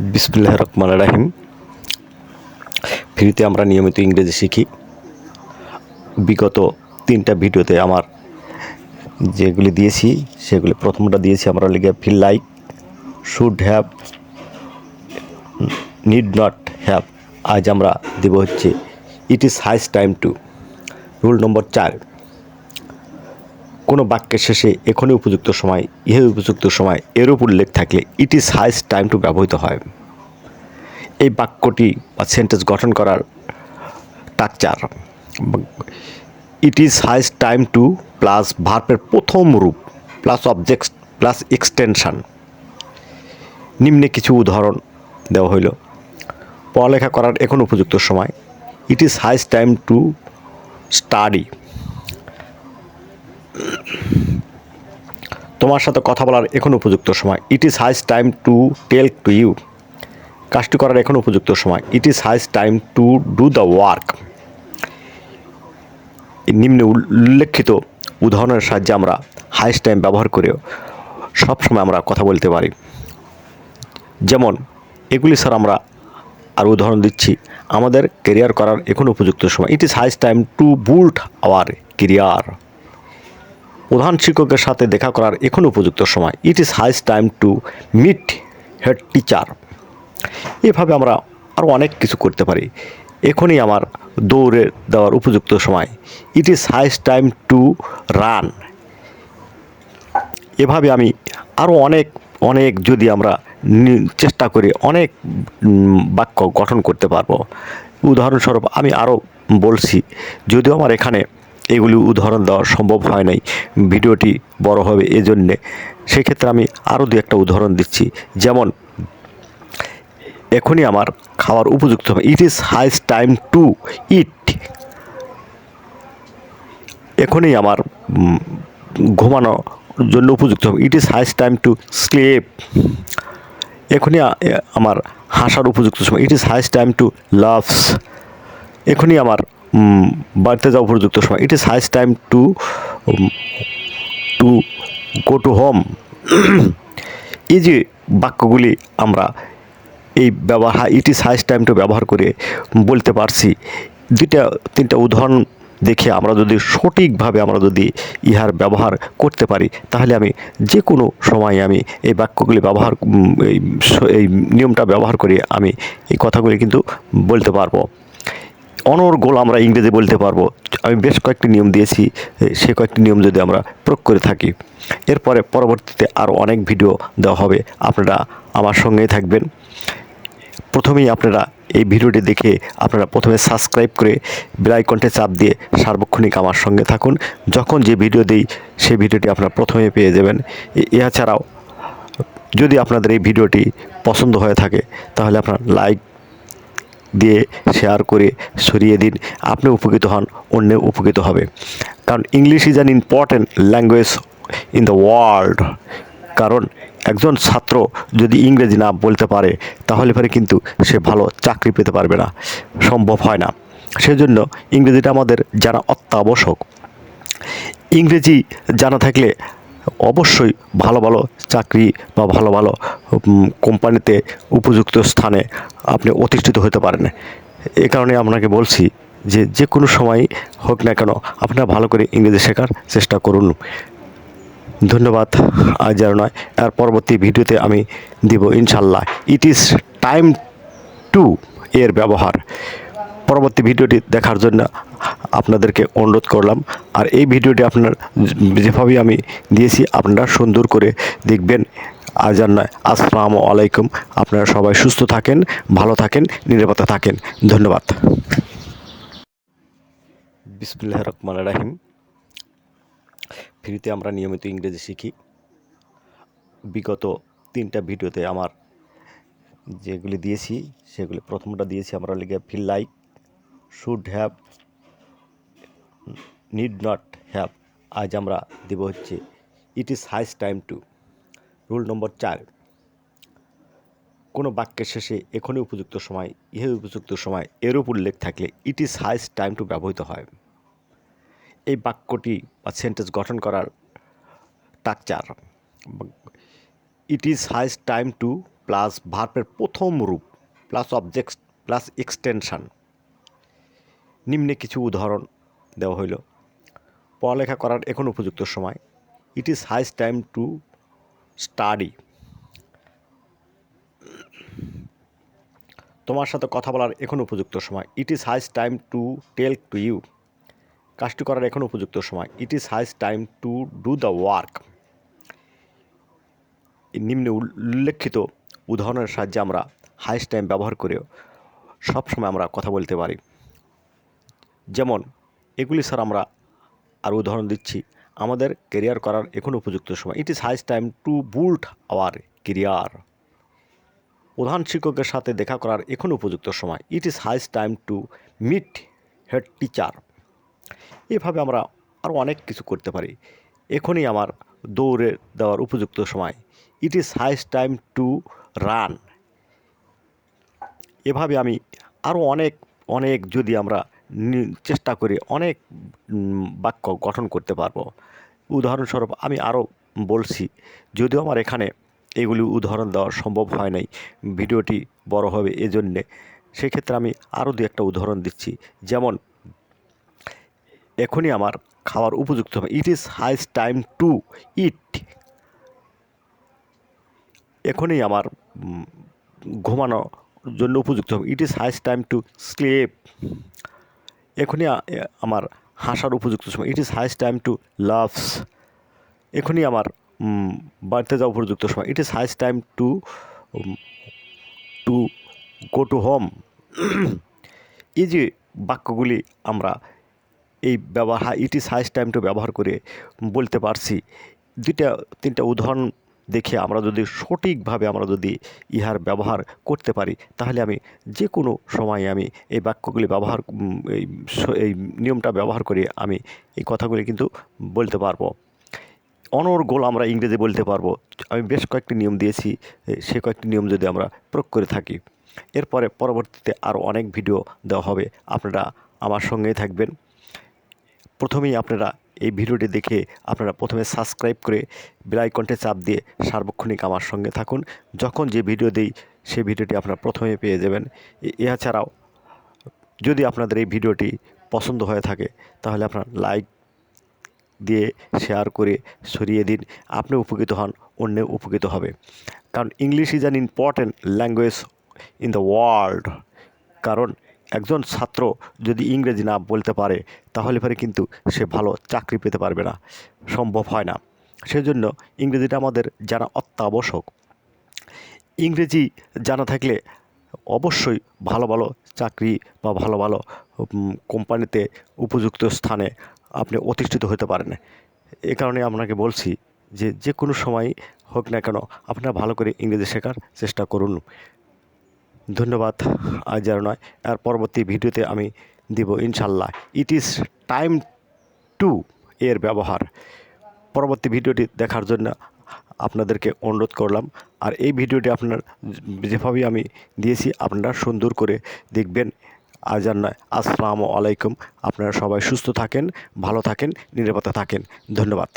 বিসমিল্লাহির রহমানির রহিম। ফ্রিতে আমরা নিয়মিত ইংরেজি শিখি। বিগত 3টা ভিডিওতে আমার যেগুলি দিয়েছি সেগুলি প্রথমটা দিয়েছি আমরা লিখে feel like, should have, need not have. আজ আমরা দেব হচ্ছে it is highest time to. Rule number 4, কোনো বাক্যের শেষে এখনই উপযুক্ত সময়, ইহে উপযুক্ত সময় এর উপর উল্লেখ থাকলে it is highest time to ব্যবহৃত হয়। এই বাক্যটি বা সেন্টেন্স গঠন করার structure, it is highest time to plus ভার্বের প্রথম রূপ প্লাস অবজেক্ট প্লাস এক্সটেনশন। নিম্নে কিছু উদাহরণ দেওয়া হইল। পড়ালেখা করার এখন উপযুক্ত সময়, it is highest time to study. তোমার সাথে কথা বলার এখন উপযুক্ত সময়, it is highest time to tell to you. কাজটি করার এখন উপযুক্ত সময়, it is highest time to do the work. নিম্নে উল্লেখিত উদাহরণের সাহায্যে আমরা হাইস্ট টাইম ব্যবহার করেও সবসময় আমরা কথা বলতে পারি। যেমন এগুলি স্যার আমরা আর উদাহরণ দিচ্ছি, আমাদের কেরিয়ার করার এখন উপযুক্ত সময়, it is highest time to build our career. প্রধান শিক্ষকের সাথে দেখা করার এখন উপযুক্ত সময়, it is highest time to meet head teacher. এভাবে আমরা আরও অনেক কিছু করতে পারি। এখনই আমার দৌড়ে দেওয়ার উপযুক্ত সময়, it is highest time to run. এভাবে আমি আরও অনেক যদি আমরা চেষ্টা করি অনেক বাক্য গঠন করতে পারবো। উদাহরণস্বরূপ আমি আরও বলছি, যদিও আমার এখানে এগুলি উদাহরণ দেওয়া সম্ভব হয় নাই, ভিডিওটি বড় হবে এজন্যে, সেক্ষেত্রে আমি আরও দু একটা উদাহরণ দিচ্ছি। যেমন এখনই আমার খাওয়ার উপযুক্ত হবে, it is highest time to eat. এখনই আমার ঘুমানোর জন্য উপযুক্ত হবে, it is highest time to sleep. এখনই আমার হাসার উপযুক্ত সময়, it is highest time to laughs. এখনই আমার বাড়িতে যাওয়া উপযুক্ত সময়, it is highest time to go to home. এই যে বাক্যগুলি আমরা এই ব্যবহার it is highest time to ব্যবহার করে বলতে পারছি, 2-3টা উদাহরণ দেখে আমরা যদি সঠিকভাবে আমরা যদি ইহার ব্যবহার করতে পারি, তাহলে আমি যে কোনো সময় আমি এই বাক্যগুলি ব্যবহার এই নিয়মটা ব্যবহার করে আমি এই কথাগুলি কিন্তু বলতে পারবো। অনর্গল আমরা ইংরেজি বলতে পারবো। আমি বেশ কয়েকটি নিয়ম দিয়েছি, সে কয়েকটি নিয়ম যদি আমরা প্রয়োগ করে থাকি, এরপরে পরবর্তীতে আরও অনেক ভিডিও দেওয়া হবে। আপনারা আমার সঙ্গেই থাকবেন। প্রথমেই আপনারা এই ভিডিওটি দেখে আপনারা প্রথমে সাবস্ক্রাইব করে বেল আইকনটি চাপ দিয়ে সার্বক্ষণিক আমার সঙ্গে থাকুন। যখন যে ভিডিও দিই সেই ভিডিওটি আপনারা প্রথমে পেয়ে যাবেন। এছাড়াও যদি আপনাদের এই ভিডিওটি পছন্দ হয়ে থাকে, তাহলে আপনারা লাইক দিয়ে শেয়ার করে ছড়িয়ে দিন। আপনি উপকৃত হন, অন্য উপকৃত হবে। কারণ English is an important language in the world. কারণ একজন ছাত্র যদি ইংরেজি না বলতে পারে, তাহলে পরে কিন্তু সে ভালো চাকরি পেতে পারবে না, সম্ভব হয় না। সেজন্য ইংরেজিটা আমাদের জানা অত্যাবশ্যক। ইংরেজি জানা থাকলে অবশ্যই ভালো ভালো চাকরি বা ভালো ভালো কোম্পানিতে উপযুক্ত স্থানে আপনি অধিষ্ঠিত হতে পারেন। এ কারণে আপনাকে বলছি যে যে কোনো সময় হোক না কেন আপনারা ভালো করে ইংরেজি শেখার চেষ্টা করুন। ধন্যবাদ। আজ আর নয়, আর পরবর্তী ভিডিওতে আমি দিব ইনশাল্লাহ ইট ইজ টাইম টু এর ব্যবহার। পরবর্তী ভিডিওটি দেখার জন্য আপনাদেরকে অনুরোধ করলাম। আর এই ভিডিওটি আপনার যেভাবে আমি দিয়েছি আপনারা সুন্দর করে দেখবেন। আজ আর নয়, আসসালামু আলাইকুম। আপনারা সবাই সুস্থ থাকেন, ভালো থাকেন, নিরাপদে থাকেন। ধন্যবাদ। বিসমিল্লাহির রহমানির রহিম। ফ্রিতে আমরা নিয়মিত ইংরেজি শিখি। বিগত 3টা ভিডিওতে আমার যেগুলি দিয়েছি সেগুলি প্রথমটা দিয়েছি আমরা লিখে feel like, should have, need not have. আজ আমরা দেব হচ্ছে it is highest time to. Rule number 4, কোনো বাক্যের শেষে এখনই উপযুক্ত সময়, ইহে উপযুক্ত সময় এর উপর উল্লেখ থাকলে it is highest time to ব্যবহৃত হয়। এই বাক্যটি বা সেন্টেন্স গঠন করার structure, it is highest time to plus ভার্বের প্রথম রূপ প্লাস অবজেক্ট প্লাস এক্সটেনশন। নিম্নে কিছু উদাহরণ দেওয়া হইল। পড়ালেখা করার এখন উপযুক্ত সময়, it is highest time to study. তোমার সাথে কথা বলার এখন উপযুক্ত সময়, it is highest time to tell to you. কাজটি করার এখন উপযুক্ত সময়, it is highest time to do the work. নিম্নে উল্লেখিত উদাহরণের সাহায্যে আমরা হাইস্ট টাইম ব্যবহার করেও সবসময় আমরা কথা বলতে পারি। যেমন এগুলি স্যার আমরা আর উদাহরণ দিচ্ছি। আমাদের কেরিয়ার করার এখন উপযুক্ত সময়, it is highest time to build our career. প্রধান শিক্ষকের সাথে দেখা করার এখন উপযুক্ত সময়, it is highest time to meet head teacher. এভাবে আমরা আরও অনেক কিছু করতে পারি। এখনই আমার দৌড়ে দেওয়ার উপযুক্ত সময়, it is highest time to run. এভাবে আমি আরও অনেক যদি আমরা চেষ্টা করি অনেক বাক্য গঠন করতে পারবো। উদাহরণস্বরূপ আমি আরও বলছি, যদিও আমার এখানে এগুলি উদাহরণ দেওয়া সম্ভব হয় নাই, ভিডিওটি বড় হবে এজন্যে, সেক্ষেত্রে আমি আরও দু একটা উদাহরণ দিচ্ছি। যেমন এখনই আমার খাওয়ার উপযুক্ত সময়, it is highest time to eat. এখনই আমার ঘুমানোর জন্য উপযুক্ত হবে, it is highest time to sleep. এখনই আমার হাসার উপযুক্ত সময়, it is highest time to laughs. এখনই আমার বাড়িতে যাওয়া উপযুক্ত সময়, it is highest time to to go to home. এই যে বাক্যগুলি আমরা এই it is highest time to ব্যবহার করে বলতে পারছি, তিনটা উদাহরণ দেখে আমরা যদি সঠিকভাবে আমরা যদি ইহার ব্যবহার করতে পারি, তাহলে আমি যে কোনো সময়ে আমি এই বাক্যগুলি এই নিয়মটা ব্যবহার করে আমি এই কথাগুলি কিন্তু বলতে পারবো। অনর্গল আমরা ইংরেজি বলতে পারবো। আমি বেশ কয়েকটি নিয়ম দিয়েছি, সে কয়েকটি নিয়ম যদি আমরা প্রয়োগ করে থাকি, এরপরে পরবর্তীতে আরও অনেক ভিডিও দেওয়া হবে। আপনারা আমার সঙ্গেই থাকবেন। প্রথমেই আপনারা এই ভিডিওটি দেখে আপনারা প্রথমে সাবস্ক্রাইব করে বেল আইকনটি চাপ দিয়ে সার্বক্ষণিক আমার সঙ্গে থাকুন। যখন যে ভিডিও দিই সেই ভিডিওটি আপনারা প্রথমে পেয়ে যাবেন। এছাড়াও যদি আপনাদের এই ভিডিওটি পছন্দ হয়ে থাকে, তাহলে আপনারা লাইক দিয়ে শেয়ার করে ছড়িয়ে দিন। আপনি উপকৃত হন, অন্যেও উপকৃত হবে। কারণ English is an important language in the world. কারণ একজন ছাত্র যদি ইংরেজি না বলতে পারে, তাহলে পরে কিন্তু সে ভালো চাকরি পেতে পারবে না, সম্ভব হয় না। সেজন্য ইংরেজিটা আমাদের জানা অত্যাবশ্যক। ইংরেজি জানা থাকলে অবশ্যই ভালো ভালো চাকরি বা ভালো ভালো কোম্পানিতে উপযুক্ত স্থানে আপনি অধিষ্ঠিত হতে পারেন। এ কারণে আপনাকে বলছি যে কোনো সময় হোক না কেন আপনারা ভালো করে ইংরেজি শেখার চেষ্টা করুন। ধন্যবাদ। আজ আর নয়, আর পরবর্তী ভিডিওতে আমি দিব ইনশাল্লাহ ইট ইজ টাইম টু এর ব্যবহার। পরবর্তী ভিডিওটি দেখার জন্য আপনাদেরকে অনুরোধ করলাম। আর এই ভিডিওটি আপনার যেভাবেই আমি দিয়েছি আপনারা সুন্দর করে দেখবেন। আজ আর নয়, আসসালামু আলাইকুম। আপনারা সবাই সুস্থ থাকেন, ভালো থাকেন, নিরাপদে থাকেন। ধন্যবাদ।